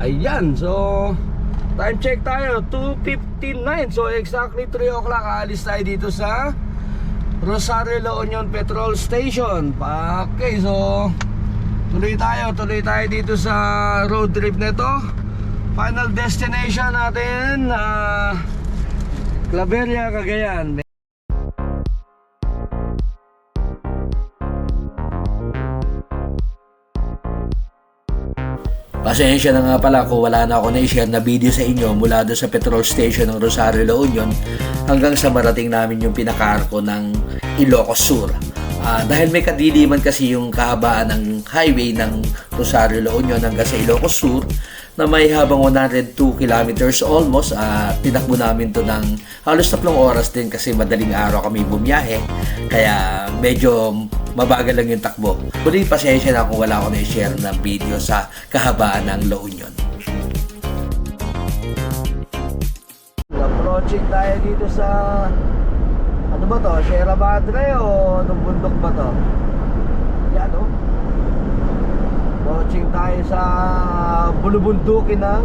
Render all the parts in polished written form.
Ayan, so time check tayo, 2:59. So exactly 3 o'clock aalis tayo dito sa Rosario La Union Petrol Station. Okay, so tuloy tayo dito sa road trip nito. Final destination natin, Claveria, Cagayan. Pasensya na nga pala kung wala na ako na-share na video sa inyo mula doon sa petrol station ng Rosario La Union hanggang sa marating namin yung pinaka-arko ng Ilocos Sur. Dahil may kadiliman kasi yung kahabaan ng highway ng Rosario La Union hanggang sa Ilocos Sur na may habang 102 kilometers almost. Tinakbo namin to ng halos 3 oras din kasi madaling araw kami bumiyahe, kaya medyo mabagal lang yung takbo. Muli, pasensya na kung wala ako na-share ng video sa kahabaan ng La Union. Approaching tayo dito sa, ano ba to? Sierra Madre o anong bundok ba to? Yan o. Approaching tayo sa bulubundukin ng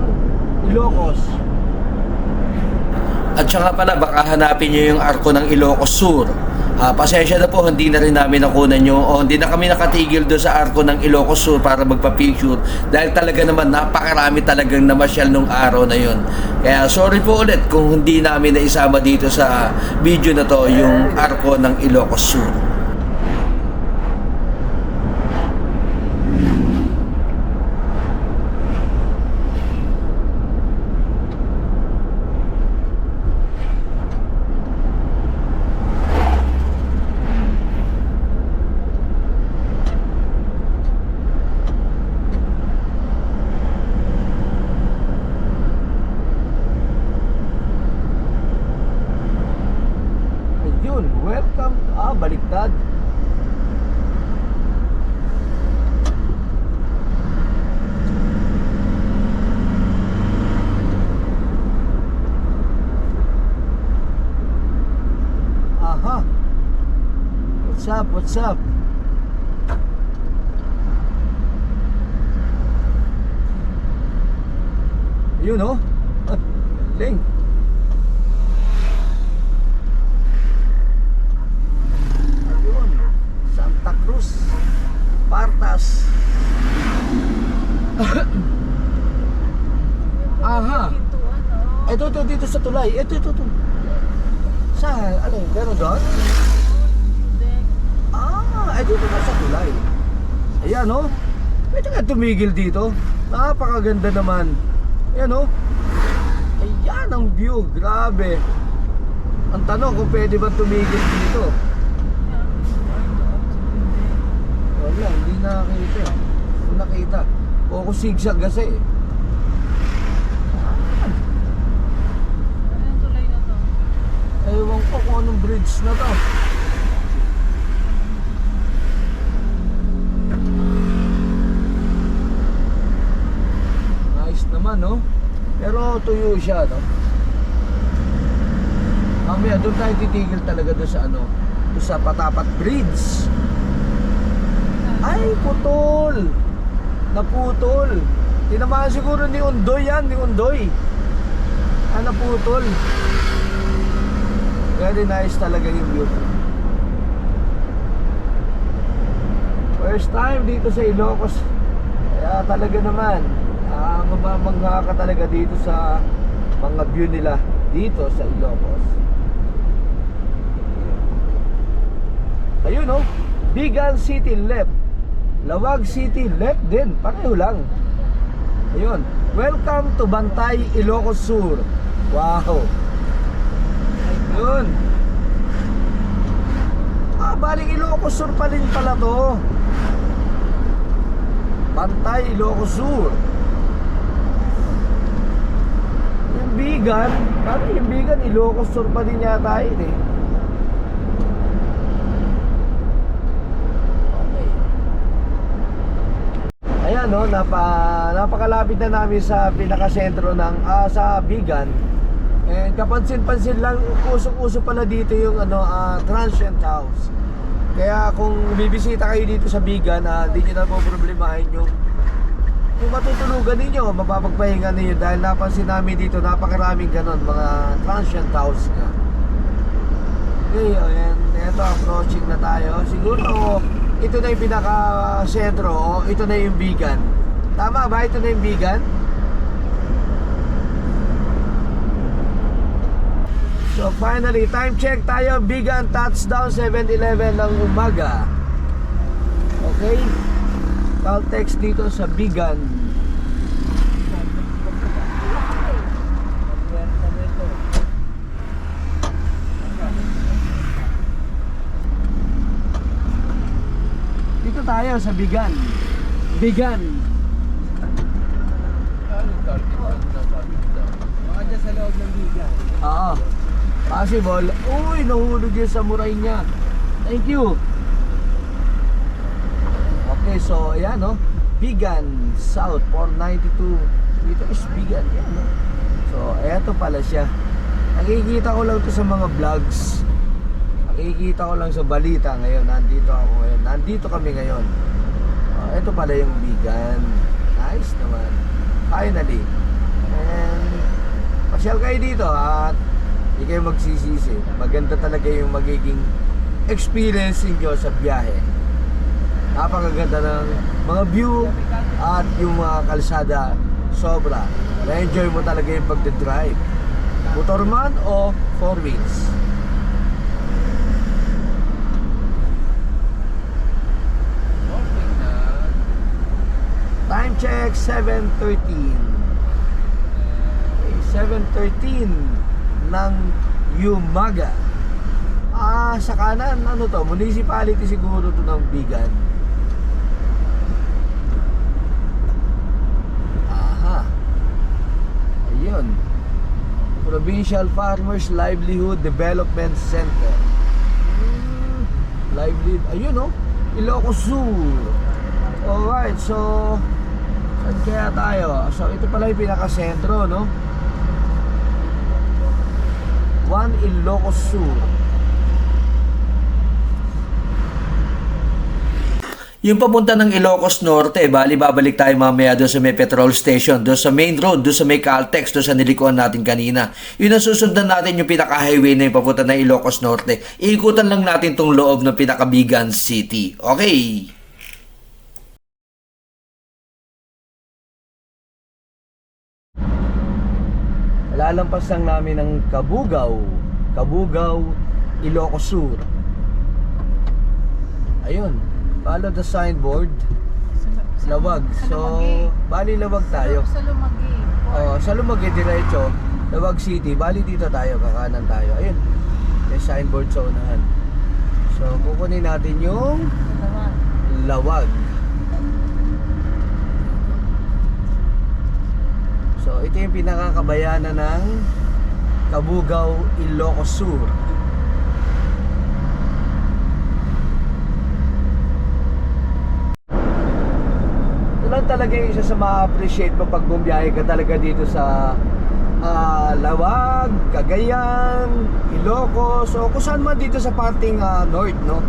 Ilocos. At saka pala, baka hanapin nyo yung arko ng Ilocos Sur. Pasensya na po, hindi na rin namin nakunan nyo o hindi na kami nakatigil doon sa arko ng Ilocos Sur para magpa-picture dahil talaga naman napakarami talagang namasyal nung araw na yun. Kaya sorry po ulit kung hindi namin naisama dito sa video na to yung arko ng Ilocos Sur. Welcome, baliktad. Aha. What's up? Yun oh. Galing. Santa Cruz, Partas. Aha. Ito dito sa tulay. Ito. Saan? Ano? Pero doon? Dito na sa tulay. Ayan oh. Pwede nga tumigil dito. Napakaganda naman. Ayan oh. Ayan ang view. Grabe. Ang tanong kung pwede ba tumigil dito. Wala, hindi nakakita. Kung nakita, o zigzag kasi. Ano yung tulay na to? Ewan ko kung anong bridge na to. Nice naman, no? Pero tuyo siya, no? Mamaya, doon tayo titigil talaga doon sa ano, doon sa Patapat Bridge. Ay, putol! Naputol! Tinamaan siguro ni Undoy yan, ni Undoy. Naputol. Very nice talaga yung view. First time dito sa Ilocos. Kaya talaga naman, mamamangha ka talaga dito sa mga view nila dito sa Ilocos. Ayun oh, Bigan City left. Lawag City left din, pareho lang. Ayun, welcome to Bantay, Ilocos Sur. Wow. Ayun. Baling Ilocos Sur pa rin pala to. Bantay, Ilocos Sur. Yung Bigan, parang yung Bigan Ilocos Sur pa din yata yun eh. Ayan no, napakalapit na namin sa pinakasentro ng sa Bigan. And kapansin-pansin lang, usok-usok pala dito yung transient house. Kaya kung bibisita kayo dito sa Bigan, di nyo na po problemahin yung yung matutulugan ninyo, mapapagpahinga ninyo dahil napansin namin dito napakaraming ganon, mga transient house nga. Okay, and eto, approaching na tayo. Siguro ito na yung pinaka-sentro o ito na yung Bigan. Tama ba? Ito na yung Bigan? So finally, time check tayo. Bigan touchdown 7:11 ng umaga. Okay? Caltex dito sa Bigan. Dito tayo sa Bigan. Bigan. Baka dyan sa loob ng Bigan. Oo. Possible. Uy, nahulog yung samurai niya. Thank you. Okay, so ayan, no? Bigan South 492. Dito is Bigan, yan, no? So eto pala siya. Nakikita ko lang to sa mga vlogs. Nakikita ko lang sa balita ngayon. Nandito ako ngayon. Nandito kami ngayon. Eto pala yung Bigan. Nice naman. Finally. And pasyal kayo dito at hindi kayo magsisisi. Maganda talaga yung magiging experience niyo sa biyahe. Napakaganda ng mga view at yung mga kalsada. Sobra. Na-enjoy mo talaga yung pagdadrive. Motor man o 4 wheels. Time check 7:13. Okay, 7:13 ng umaga. Sa kanan, ano to? Municipality siguro to ng Bigan. Aha. Ayun. Provincial Farmers Livelihood Development Center. Livelihood. Ayun, oh. Ilocos Sur. Alright, so saan kaya tayo? So ito pala yung pinaka-sentro, no? 1 Ilocos Sur. Yung papunta ng Ilocos Norte, bali babalik tayo mamaya doon sa may petrol station, doon sa main road, doon sa may Caltex, doon sa nilikuan natin kanina. Yun ang susundan natin yung pinaka-highway na yung papunta ng Ilocos Norte. Iikutan lang natin tong loob ng pinaka-Bigan City. Okay? Lalampas lang namin ng Cabugao, Ilocos Sur. Ayun, follow the signboard. Lawag. So, bali Lawag tayo. Sa Lumagi. Sa Lumagi diretso, Lawag City. Bali dito tayo, kakanan tayo. Ayun, may signboard sa unahan. So, kukunin natin yung Lawag. So, ito yung pinakakabayanan ng Cabugao, Ilocos Sur. Ito lang talaga yung isa sa ma-appreciate mo pag bumiyahe ka talaga dito sa Lawag, Cagayan, Ilocos, o kung saan man dito sa parting north, no?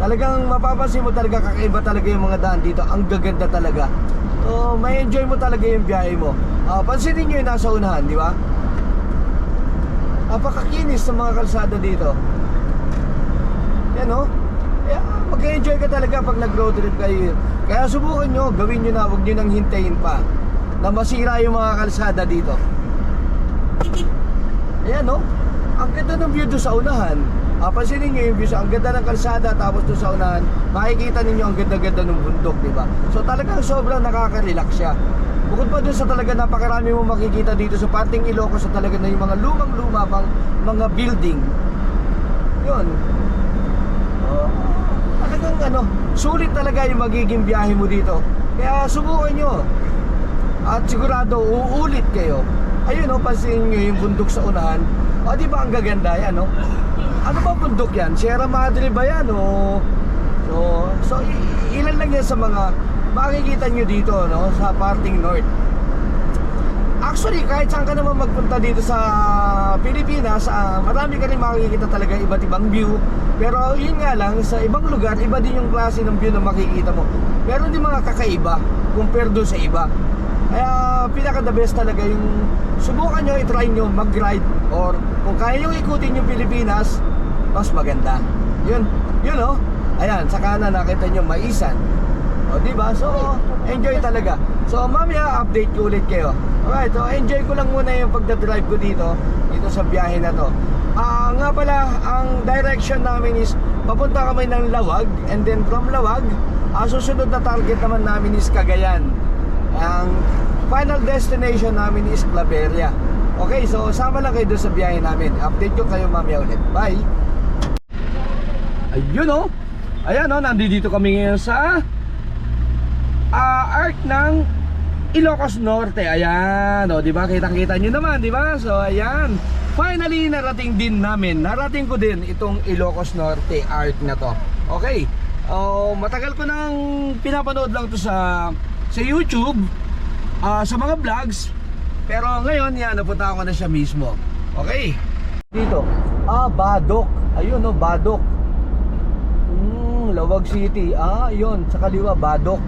Talagang mapapansin mo talaga, kakaiba talaga yung mga daan dito. Ang gaganda talaga. So, may enjoy mo talaga yung biyahe mo. Pansinin nyo yung nasa unahan, di ba? Napakakinis sa mga kalsada dito. Yan, no? Kaya mag-enjoy ka talaga pag nag-road trip kayo. Kaya subukan nyo, gawin nyo na, huwag nyo nang hintayin pa na masira yung mga kalsada dito. Ayan, no? Ang ganda ng view doon sa unahan. Pansinin nyo yung view sa, ang ganda ng kalsada, tapos doon sa unahan, makikita ninyo ang ganda-ganda ng bundok, di ba? So talagang sobrang nakaka-relax siya. Bukod pa doon sa talaga napakarami mo makikita dito sa parting Ilocos, sa talaga na yung mga lumang-luma pang mga building. Yun. Talagang sulit talaga yung magiging biyahe mo dito. Kaya subukan nyo. At sigurado uulit kayo. Ayun, pansinin nyo yung bundok sa unahan. Di ba ang gaganda yan, no? Ano ba bundok yan? Sierra Madre ba yan? So ilan lang yan sa mga makikita nyo dito, no? Sa parting north. Actually, kahit saan ka naman magpunta dito sa Pilipinas, marami ka rin makikita talaga iba't ibang view. Pero yun nga lang, sa ibang lugar, iba din yung klase ng view na makikita mo. Meron din mga kakaiba compare doon sa iba. Kaya pinaka the best talaga yung subukan nyo, i-try nyo mag-ride, or kung kaya nyo ikutin yung Pilipinas, mas maganda. Yun oh. Ayan, sa kanan nakita nyo Maisan. O diba? So, enjoy talaga. So, mamaya update ko ulit kayo. Alright, so enjoy ko lang muna yung pagdadrive ko dito sa biyahe na to. Nga pala, ang direction namin is papunta kami ng Lawag, and then from Lawag, susunod na target naman namin is Cagayan. Ang final destination namin is Claveria. Okay, so sama lang kayo doon sa biyahe namin. Update ko kayo mamaya ulit. Bye! Ayun oh! Ayan oh, nandito kami ngayon sa arc ng Ilocos Norte. Ayan oh, di ba? Kitang-kita nyo naman, di ba? So ayan, finally narating ko din itong Ilocos Norte arc na to. Okay. Matagal ko nang pinapanood lang to sa YouTube, sa mga vlogs. Pero ngayon, yan, napunta ako na siya mismo. Okay. Dito, Badok. Ayun oh, Badok. Lawag City. Yun, sa kaliwa, Badok.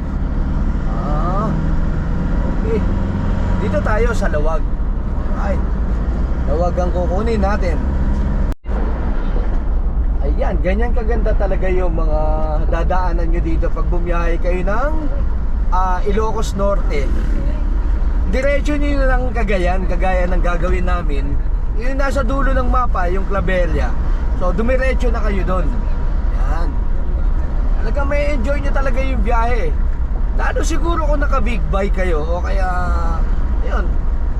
Okay. Dito tayo sa Lawag. Alright. Lawag ang kukunin natin. Ayan, ganyan kaganda talaga yung mga dadaanan nyo dito pag bumiyahe kayo ng Ilocos Norte. Diretso nyo ng Cagayan, kagaya ng gagawin namin. Yung nasa dulo ng mapa, yung Claveria. So, dumiretso na kayo doon. Yan. Talagang may enjoy nyo talaga yung biyahe. Lalo siguro kung naka big bike kayo, o kaya, yun,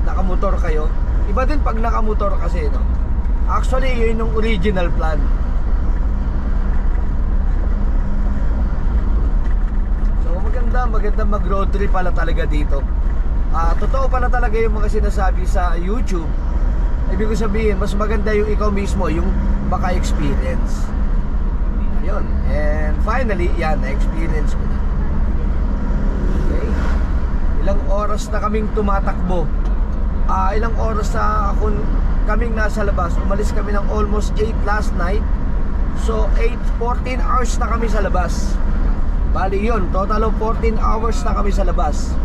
nakamotor kayo. Iba din pag nakamotor kasi, no? Actually, yun yung original plan. Maganda mag road trip pala talaga dito. Totoo pala talaga yung mga sinasabi sa YouTube. Ibig ko sabihin, mas maganda yung ikaw mismo yung maka-experience. Yun. And finally, yan, na-experience ko na. Okay. Ilang oras na kaming tumatakbo. Ilang oras na kaming nasa labas. Umalis kami ng almost 8 last night. So 14 hours na kami sa labas. Bali yun, total of 14 hours na kami sa labas.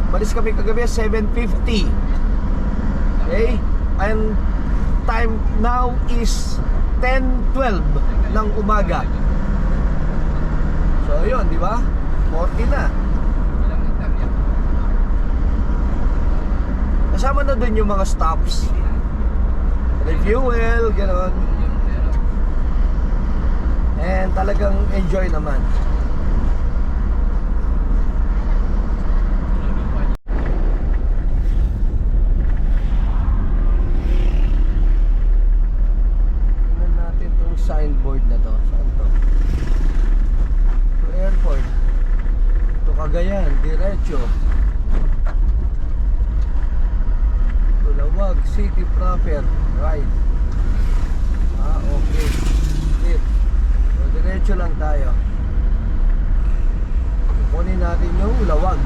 Balis kami kagabi 7:50. Okay? And time now is 10:12 ng umaga. So yun, di ba? 40 na. Kasama na dun yung mga stops. Refuel, gano'n. And talagang enjoy naman. Signboard na to. Saan to? To airport. To Cagayan, diretso. To Lawag City proper. Right. Okay. Sit. So diretso lang tayo. Kunin natin yung Lawag.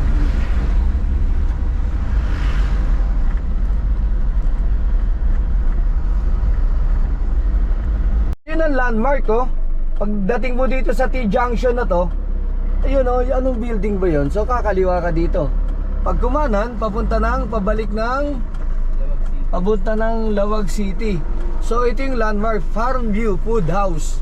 Yun ang landmark oh. Pagdating mo dito sa T-junction na to, ayun oh, anong building ba yun? So kakaliwa ka dito. Pag kumanan, papunta ng Lawag City. So ito yung landmark, Farmview Food House.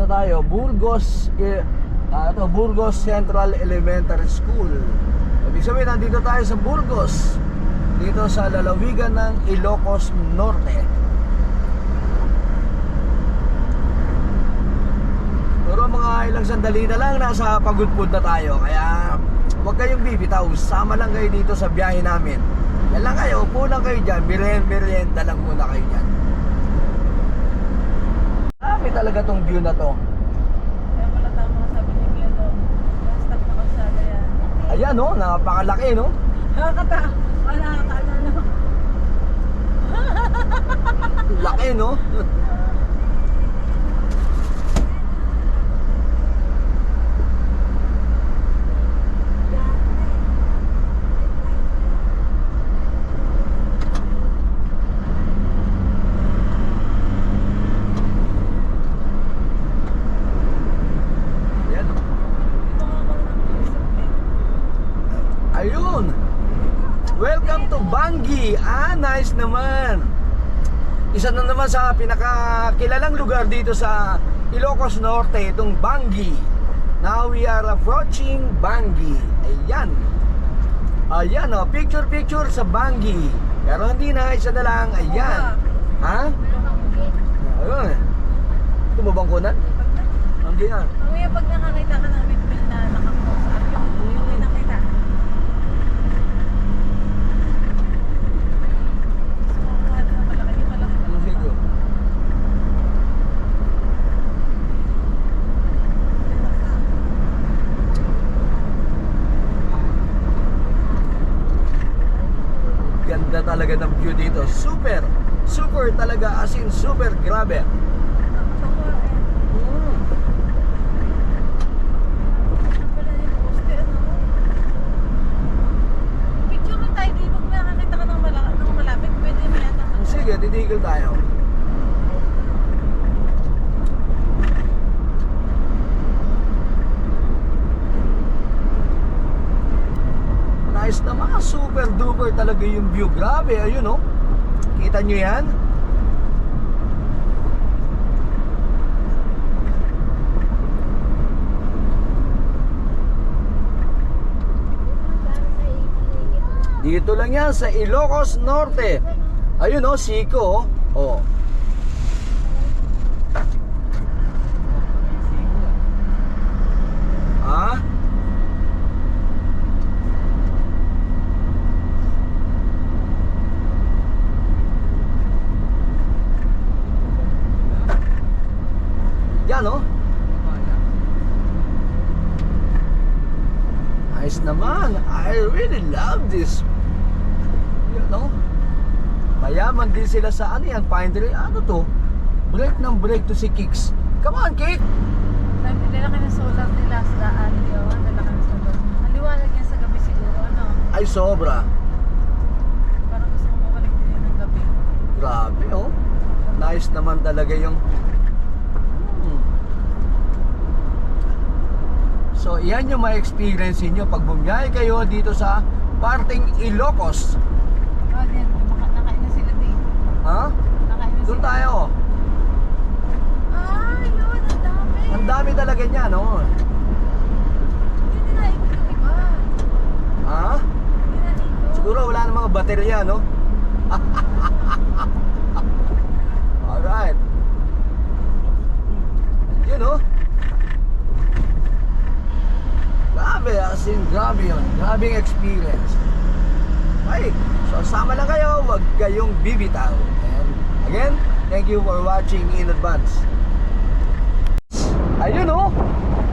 Tayo Burgos Central Elementary School. Ibig sabihin, nandito tayo sa Burgos, dito sa lalawigan ng Ilocos Norte. Pero mga ilang sandali na lang, nasa Pagudpud na tayo. Kaya huwag kayong bibitaw, sama lang kayo dito sa biyahe namin. Yan lang kayo, upo lang kayo dyan, merienda lang muna kayo dyan. Talaga tong view na to. Kaya pala tama sabi ni Milo, last stop na kalsada Ayan no, napakalaki no. Wala ka na. Laki no. Ayan. Ayun. Welcome to Bangi. Nice naman. Isa na naman sa pinakakilalang lugar dito sa Ilocos Norte, itong Bangi. Now we are approaching Bangi. Ayan. Ayan o, picture sa Bangi. Pero hindi na, isa na lang. Ayan. Ha? Ayun. Ito mo bang kunan? Hindi na. Mamaya pag nakakita ka ng windmill na nakaposa, yung may nakita. Ano video? Ganda talaga ng view dito. Super talaga, as in super grabe. Picture na tayo, di ba kung nakakita ka ng malapit, pwede mo yan. Sige, titigil tayo. Nice naman, super duper talaga yung view. Grabe, ayun oh. Kita nyo yan? Dito lang yan sa Ilocos Norte. Ayun oh, Siko oh. Ah? Yan oh. Nice naman. I really love this. You know? Mayaman din sila sa ano yan, Pine Tree. Ano to? Break ng break to si Kicks. Come on, Kick! Nilaki ng solar nila sa daan. Nilaki ng solar. Ang liwanag yan sa gabi siguro, ano? Ay, sobra. Parang gusto ko mabalik din yun ng gabi. Grabe, oh. Nice naman talaga yung... So, yan yung ma-experience nyo pag bumiyahe kayo dito sa parting Ilocos. Oh, din. Nakain na sila din. Ha? Nakain na Doon sila. tayo. Ah, yun. Ang dami. Ang dami talaga niya, no? Hindi nila ikot yung iba. Ha? Hindi nila ikot. Siguro wala na mga baterya, no? Alright. Yun, no? Grabe, as in, grabe yun. Grabing experience. Okay, so sama lang kayo, huwag kayong bibitaw. And again, thank you for watching in advance. Ayun oh,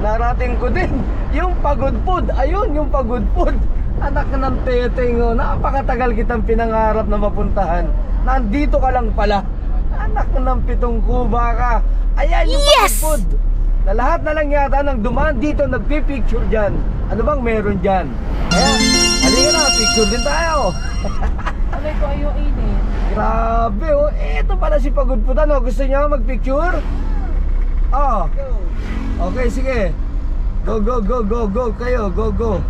narating ko din yung Pagudpud. Ayun, yung Pagudpud. Anak ng teteng oh, napakatagal kitang pinangarap na mapuntahan. Nandito ka lang pala. Anak ng 7 kuba ka. Ayan yung Pagudpud. Na lahat na lang yata ng dumaan dito nagpipicture dyan. Ano bang meron dyan? Ayan, halika na, picture din tayo. Alay ko ayaw init. Grabe oh, eto pala si Pagudpudan oh. Gusto niyo mag-picture? Oh. Okay, sige. Go kayo, go.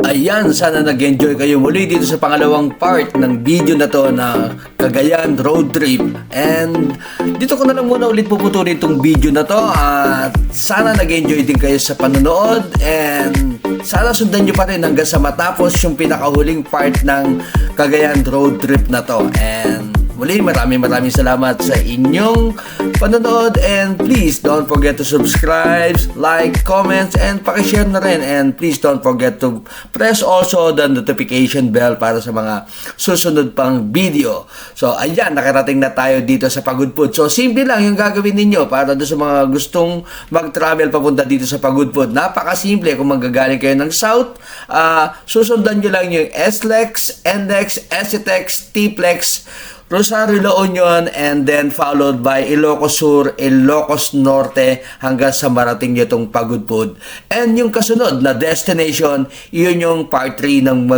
Ayan, sana nag-enjoy kayo muli dito sa pangalawang part ng video na to na Cagayan Road Trip. And dito ko na lang muna ulit puputulin itong video na to. At sana nag-enjoy din kayo sa panonood. And sana sundan nyo pa rin hanggang sa matapos yung pinakahuling part ng Cagayan Road Trip na to. And muli, maraming salamat sa inyong panonood, and please don't forget to subscribe, like, comment, and pakishare na rin, and please don't forget to press also the notification bell para sa mga susunod pang video. So ayan, nakarating na tayo dito sa Pagudpud. So simple lang yung gagawin ninyo para doon sa mga gustong mag-travel papunta dito sa Pagudpud. Napakasimple. Kung manggagaling kayo ng South, susundan nyo lang yung SLEX, NLEX, SCTEX, TPLEX, Rosario La Union, and then followed by Ilocos Sur, Ilocos Norte, hanggang sa marating nyo itong Pagudpud. And yung kasunod na destination, yun yung part 3 ng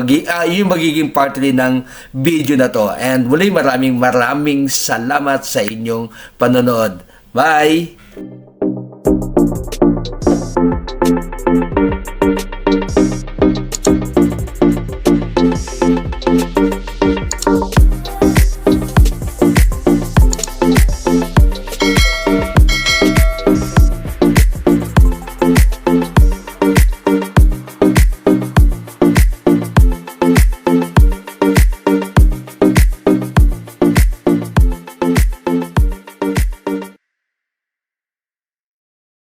yung magiging part 3 ng video na to. And muli, maraming salamat sa inyong panonood. Bye!